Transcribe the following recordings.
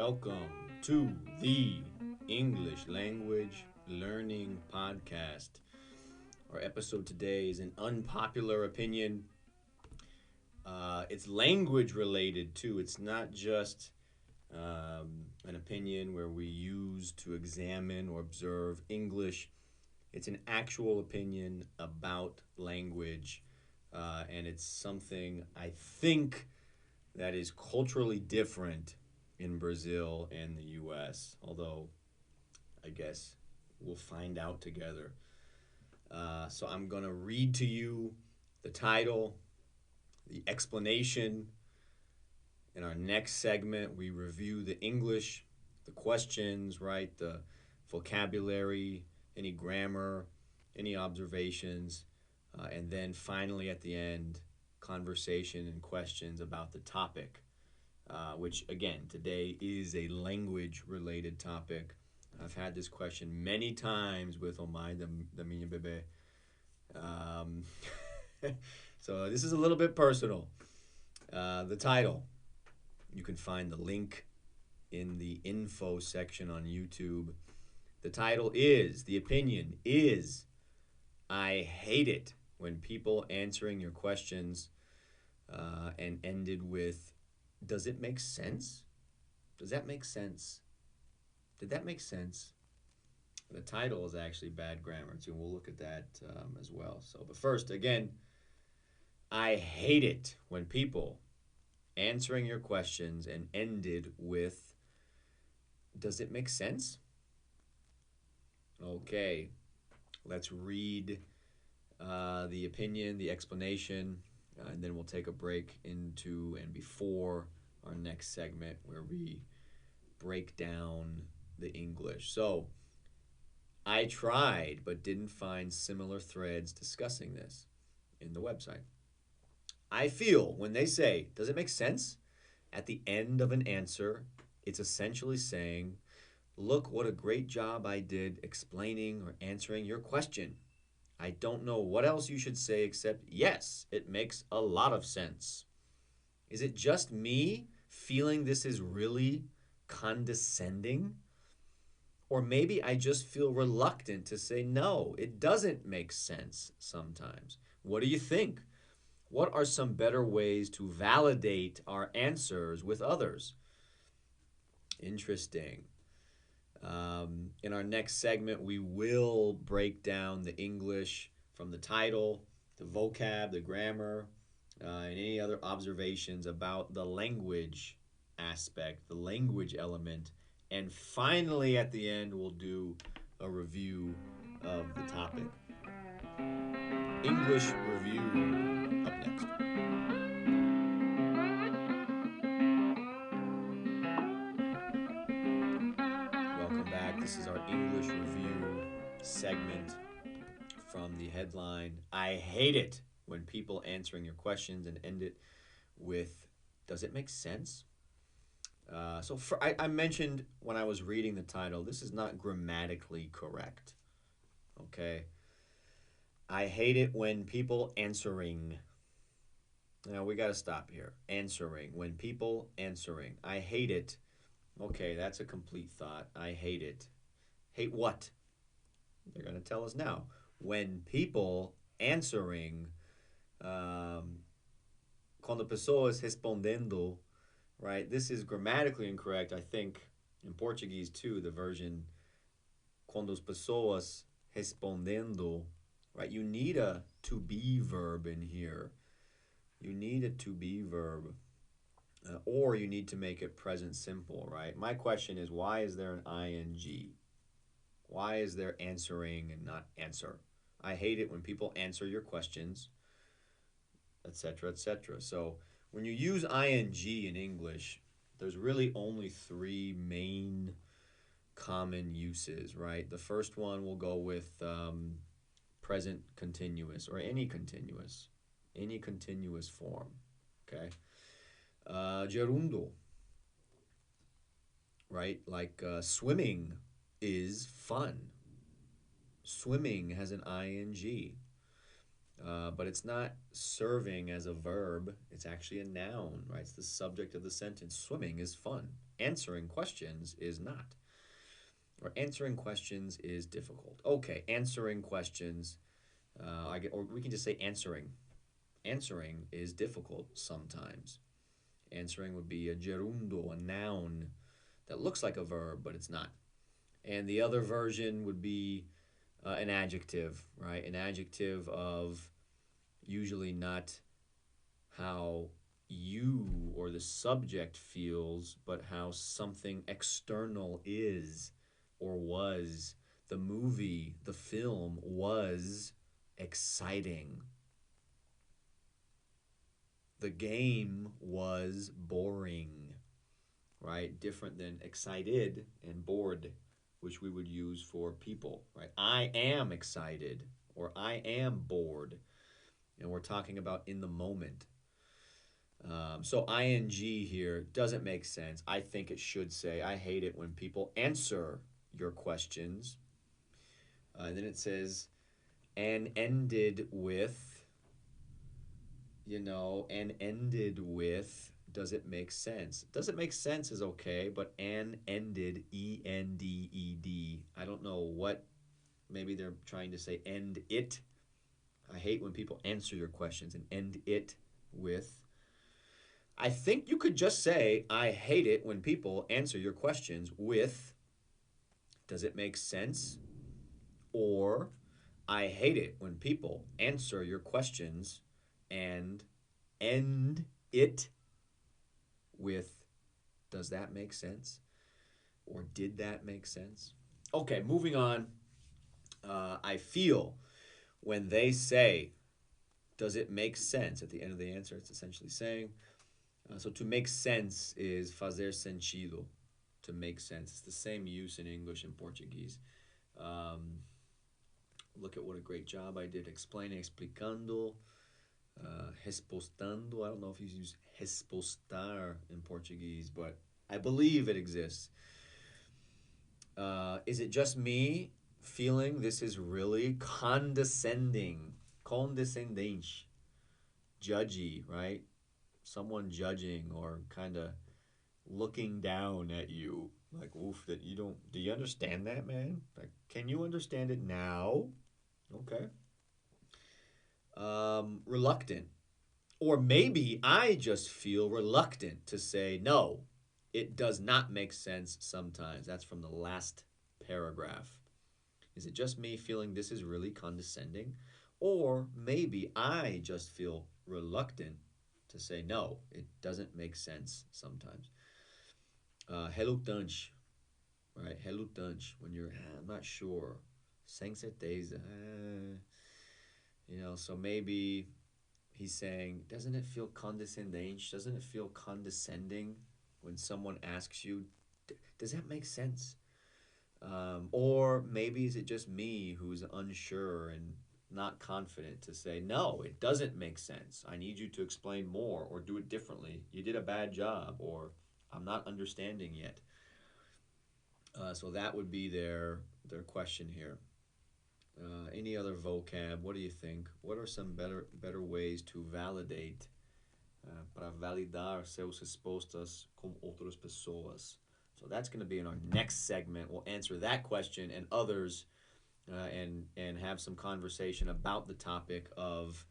welcome to the English Language Learning Podcast. Our episode today is an unpopular opinion. It's language related too. It's not just an opinion where we use to examine or observe English. It's an actual opinion about language, and it's something I think that is culturally different in Brazil and the US, although I guess we'll find out together. So I'm going to read to you the title, the explanation. In our next segment, we review the English, the questions, right? The vocabulary, any grammar, any observations, and then finally at the end, conversation and questions about the topic, which again, today is a language-related topic. I've had this question many times with Omai, the minha bebê. So this is a little bit personal. The title, you can find the link in the info section on YouTube. The title is, the opinion is, I hate it when people answering your questions and ended with, does it make sense? Does that make sense? Did that make sense? The title is actually bad grammar, so we'll look at that as well. So, but first, again, I hate it when people answering your questions and ended with, does it make sense? Okay, let's read the opinion, the explanation, and then we'll take a break into and before our next segment where we break down the English. So, I tried but didn't find similar threads discussing this in the website. I feel when they say, does it make sense? At the end of an answer, it's essentially saying, look what a great job I did explaining or answering your question. I don't know what else you should say except, yes, it makes a lot of sense. Is it just me feeling this is really condescending? Or maybe I just feel reluctant to say, no, it doesn't make sense sometimes. What do you think? What are some better ways to validate our answers with others? Interesting. In our next segment, we will break down the English from the title, the vocab, the grammar, and any other observations about the language aspect, the language element. And finally, at the end, we'll do a review of the topic. English review up next. Welcome back. This is our English review segment from the headline, I hate it when people answering your questions and end it with, does it make sense? I mentioned when I was reading the title, this is not grammatically correct. Okay? I hate it when people answering. Now we got to stop here. Answering. When people answering. I hate it. Okay, that's a complete thought. I hate it. Hate what? They're going to tell us now. When people answering, quando pessoas respondendo, right? This is grammatically incorrect. I think in Portuguese too, the version quando as pessoas respondendo, right? You need a to be verb in here. You need a to be verb. Or you need to make it present simple, right? My question is, why is there an ing? Why is there answering and not answer? I hate it when people answer your questions, etc., etc. So when you use ing in English, there's really only three main common uses, right? The first one will go with present continuous or any continuous form, okay? Gerundo, right? Like swimming is fun. Swimming has an ing. But it's not serving as a verb. It's actually a noun, right? It's the subject of the sentence. Swimming is fun. Answering questions is not. Or answering questions is difficult. Okay, answering questions. Or we can just say answering. Answering is difficult sometimes. Answering would be a gerundo, a noun that looks like a verb, but it's not. And the other version would be an adjective, right? An adjective of usually not how you or the subject feels, but how something external is or was. The movie, the film was exciting. The game was boring, right? Different than excited and bored, which we would use for people, right? I am excited or I am bored. And we're talking about in the moment. So ing here doesn't make sense. I think it should say, I hate it when people answer your questions. And then it says, and ended with, and ended with, does it make sense? Does it make sense is okay, but and ended, E-N-D-E-D. I don't know what, maybe they're trying to say end it. I hate when people answer your questions and end it with. I think you could just say, I hate it when people answer your questions with, does it make sense? Or, I hate it when people answer your questions and end it with, does that make sense? Or did that make sense? Okay, moving on. I feel when they say, does it make sense? At the end of the answer, it's essentially saying, so to make sense is fazer sentido, to make sense. It's the same use in English and Portuguese. Look at what a great job I did explaining, explicando, respostando. I don't know if you use respostar in Portuguese, but I believe it exists. Is it just me feeling this is really condescending, condescendente, judgy, right? Someone judging or kind of looking down at you, like, oof, that you don't, do you understand that, man? Like, can you understand it now? Okay. Reluctant. Or maybe I just feel reluctant to say, no, it does not make sense sometimes. That's from the last paragraph. Is it just me feeling this is really condescending? Or maybe I just feel reluctant to say, no, it doesn't make sense sometimes. Relutante, right? Relutante, when you're, I'm not sure. Sem certeza. So maybe he's saying, doesn't it feel condescendente? Doesn't it feel condescending when someone asks you, does that make sense? Or maybe is it just me who's unsure and not confident to say, no, it doesn't make sense. I need you to explain more or do it differently. You did a bad job, or I'm not understanding yet. So that would be their question here. Any other vocab? What do you think? What are some better ways to validate, para validar seus respostas com outras pessoas? So that's going to be in our next segment. We'll answer that question and others, and have some conversation about the topic of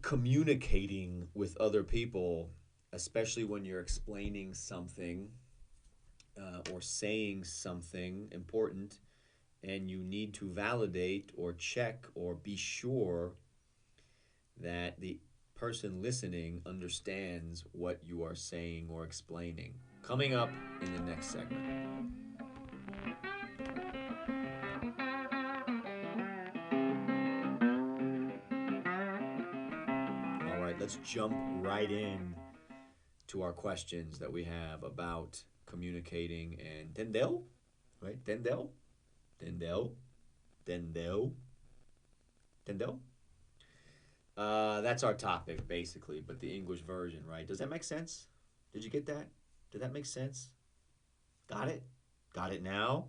communicating with other people, especially when you're explaining something or saying something important, and you need to validate or check or be sure that the person listening understands what you are saying or explaining. Coming up in the next segment. All right, let's jump right in to our questions that we have about communicating and TENDEU, right? TENDEU, TENDEU, TENDEU, TENDEU. That's our topic, basically, but the English version, right? Does that make sense? Did you get that? Did that make sense? Got it? Got it now?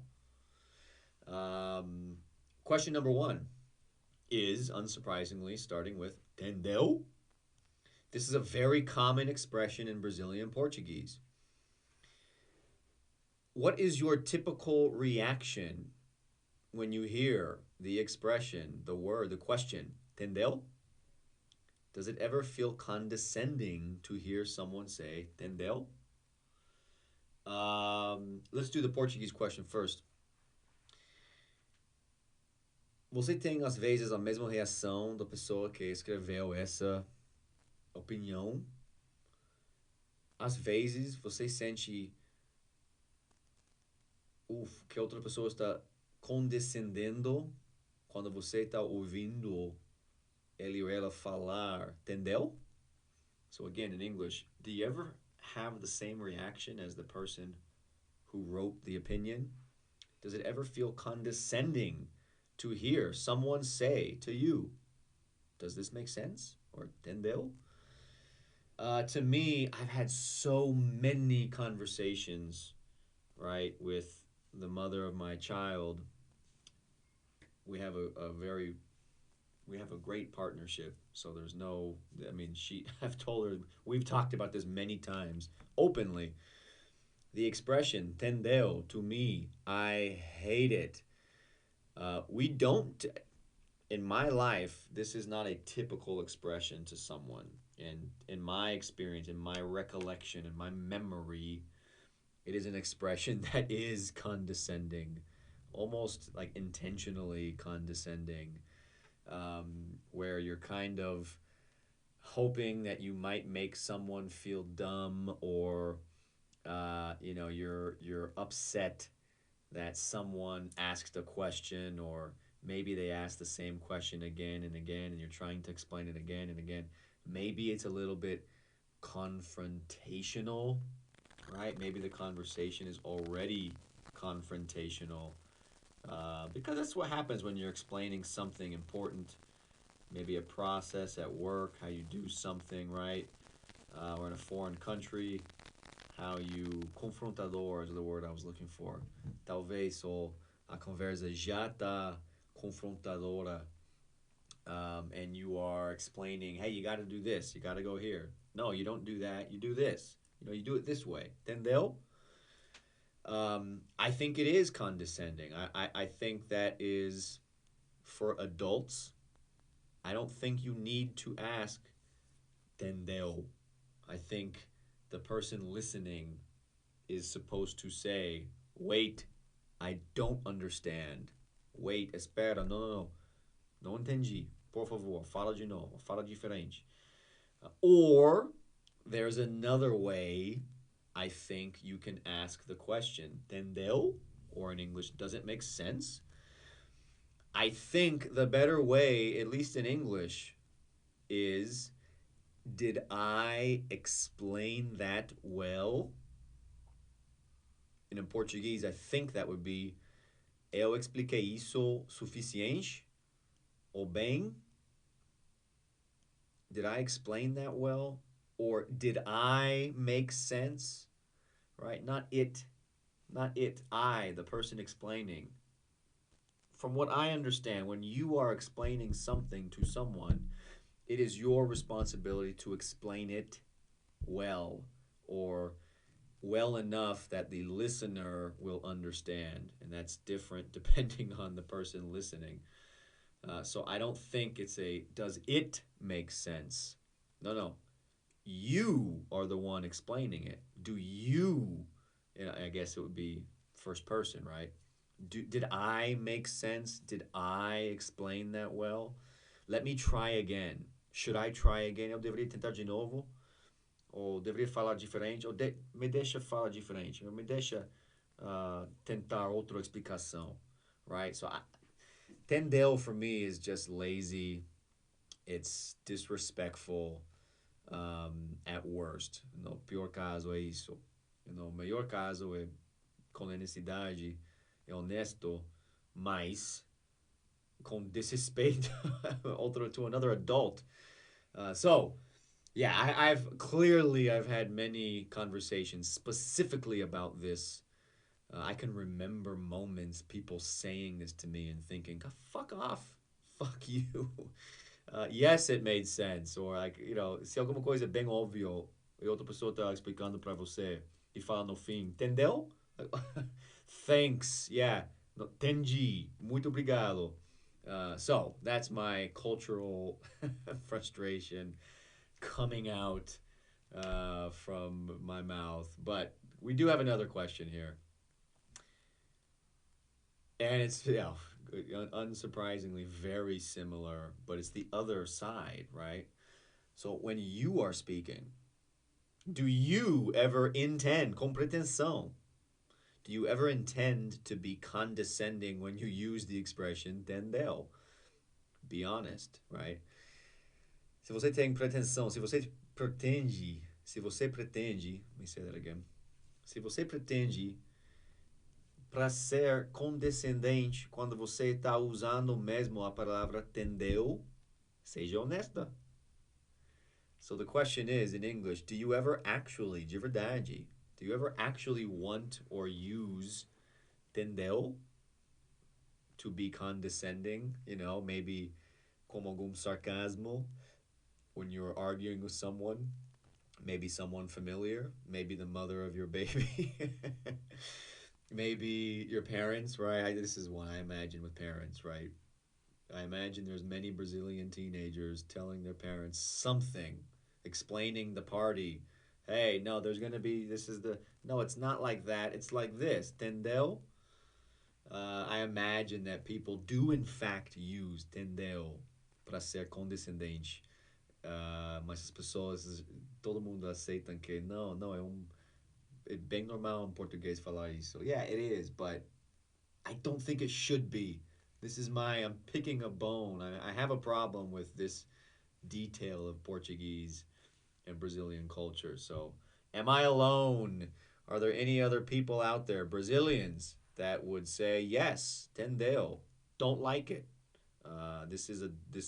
Question number one. is, unsurprisingly, starting with "Tendeu." This is a very common expression in Brazilian Portuguese. What is your typical reaction when you hear the expression, the word, the question, "Tendeu"? Does it ever feel condescending to hear someone say "Tendeu"? Let's do the Portuguese question first. Você tem, às vezes, a mesma reação da pessoa que escreveu essa opinião? Às vezes, você sente que a outra pessoa está condescendendo quando você está ouvindo ele ou ela falar, entendeu? So again, in English, do you ever have the same reaction as the person who wrote the opinion? Does it ever feel condescending to hear someone say to you, does this make sense? Or entendeu? To me, I've had so many conversations, right, with the mother of my child. We have we have a great partnership. So there's no, I mean, I've told her, we've talked about this many times openly. The expression "tendeu" to me, I hate it. We don't, in my life, this is not a typical expression to someone. And in my experience, in my recollection, in my memory, it is an expression that is condescending, almost like intentionally condescending, where you're kind of hoping that you might make someone feel dumb, or you're upset that someone asked a question, or maybe they asked the same question again and again, and you're trying to explain it again and again. Maybe it's a little bit confrontational, right? Maybe the conversation is already confrontational, because that's what happens when you're explaining something important, maybe a process at work, how you do something, right? Or in a foreign country, how you... Confrontador is the word I was looking for. Talvez a conversa já está confrontadora, and you are explaining, hey, you got to do this, you got to go here. No, you don't do that, you do this. You do it this way. Entendeu? I think it is condescending. I think that is for adults. I don't think you need to ask "Entendeu." I think the person listening is supposed to say, wait, I don't understand. Wait, espera, não. Não entendi. Por favor, fala de novo, fala diferente. Or there's another way I think you can ask the question, "Entendeu?" Or in English, does it make sense? I think the better way, at least in English, is, did I explain that well? And in Portuguese, I think that would be, eu expliquei isso suficiente? Ou bem? Did I explain that well? Or did I make sense? Right? Not it. Not it. I, the person explaining. From what I understand, when you are explaining something to someone, it is your responsibility to explain it well, or well enough that the listener will understand. And that's different depending on the person listening. So I don't think it's does it make sense? No. You are the one explaining it. Do you, and I guess it would be first person, right? Did I make sense? Did I explain that well? Let me try again. Should I try again? Eu deveria tentar de novo? Ou deveria falar diferente? Ou me deixa falar diferente? Ou me deixa tentar outra explicação, right? So Tendel for me is just lazy. It's disrespectful, at worst. No pior caso é isso. No melhor caso é com honestidade, é honesto, mas com desrespeito to another adult. So, yeah, I've had many conversations specifically about this. I can remember moments, people saying this to me and thinking, fuck off. fuck you. Yes, it made sense. Or, like, se alguma coisa é bem óbvio e outra pessoa tá explicando pra você e fala no fim, entendeu? Thanks. Yeah. No, entendi. Muito obrigado. So that's my cultural frustration coming out from my mouth. But we do have another question here. And it's, unsurprisingly very similar, but it's the other side, right? So when you are speaking, do you ever intend, com pretensão, do you ever intend to be condescending when you use the expression entendeu? Be honest, right? Se você tem pretensão, se você pretende, let me say that again. Se você pretende para ser condescendente quando você está usando mesmo a palavra entendeu, seja honesta. So the question is, in English, do you ever actually, de verdade, do you ever actually want or use entendeu to be condescending? Maybe como algum sarcasmo when you're arguing with someone, maybe someone familiar, maybe the mother of your baby, maybe your parents, right? This is one I imagine with parents, right? I imagine there's many Brazilian teenagers telling their parents something, explaining the party. Hey, no, there's gonna be no, it's not like that. It's like this. Entendeu? I imagine that people do in fact use entendeu para ser condescendente. Mas as pessoas, todo mundo aceita que não, é bem normal em português falar isso. Yeah, it is, but I don't think it should be. I'm picking a bone. I have a problem with this detail of Portuguese and Brazilian culture. So, am I alone? Are there any other people out there, Brazilians, that would say yes, tendeu, don't like it? This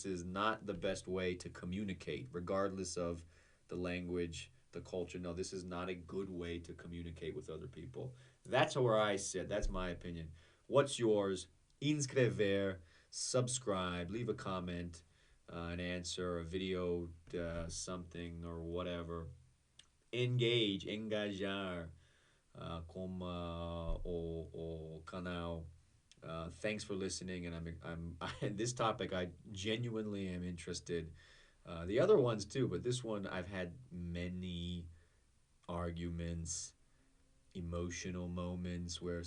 is not the best way to communicate, regardless of the language, the culture. No, this is not a good way to communicate with other people. That's where I sit. That's my opinion. What's yours? Inscrever, subscribe, leave a comment, an answer, a video, something or whatever. Engage, engajar com o canal. Thanks for listening, and this topic I genuinely am interested. The other ones too, but this one I've had many arguments, emotional moments where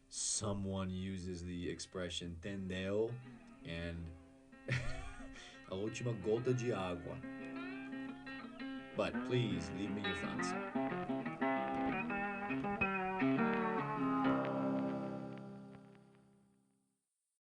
someone uses the expression "tendeu" and a última gota de água. But please leave me your thoughts.